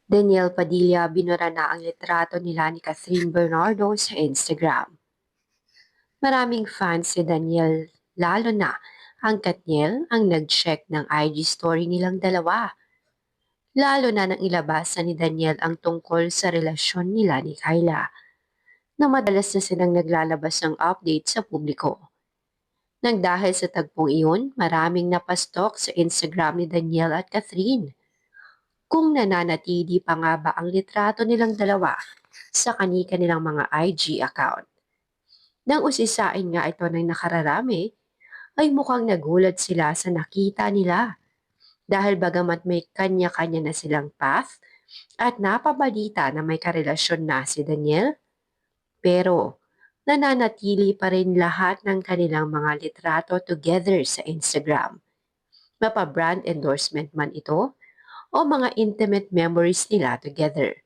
Daniel Padilla binura na ang litrato nila ni Catherine Bernardo sa Instagram. Maraming fans si Daniel, lalo na ang Katniel ang nag-check ng IG story nilang dalawa. Lalo na nang ilabas ni Daniel ang tungkol sa relasyon nila ni Kyla, na madalas na silang naglalabas ng update sa publiko. Nang dahil sa tagpong iyon, maraming napastok sa Instagram ni Daniel at Catherine. Kung nananatili pa nga ba ang litrato nilang dalawa sa kani-kanilang mga IG account. Nang usisain nga ito ng nakararami, ay mukhang nagulat sila sa nakita nila. Dahil bagamat may kanya-kanya na silang path at napabalita na may karelasyon na si Daniel, pero nananatili pa rin lahat ng kanilang mga litrato together sa Instagram. Mapa-brand endorsement man ito o mga intimate memories nila together.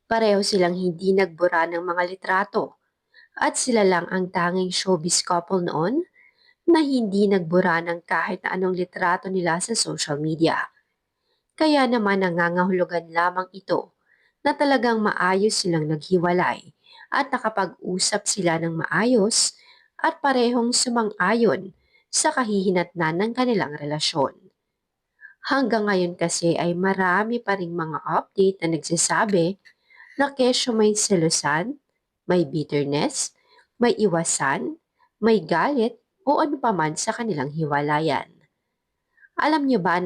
Pareho silang hindi nagbura ng mga litrato at sila lang ang tanging showbiz couple noon na hindi nagbura ng kahit na anong litrato nila sa social media. Kaya naman nangangahulugan lamang ito na talagang maayos silang naghiwalay at nakapag-usap sila ng maayos at parehong sumang-ayon sa kahihinatnan ng kanilang relasyon. Hanggang ngayon kasi ay marami pa ring mga update na nagsasabi na kesyo may selusan, may bitterness, may iwasan, may galit o ano paman sa kanilang hiwalayan. Alam niyo ba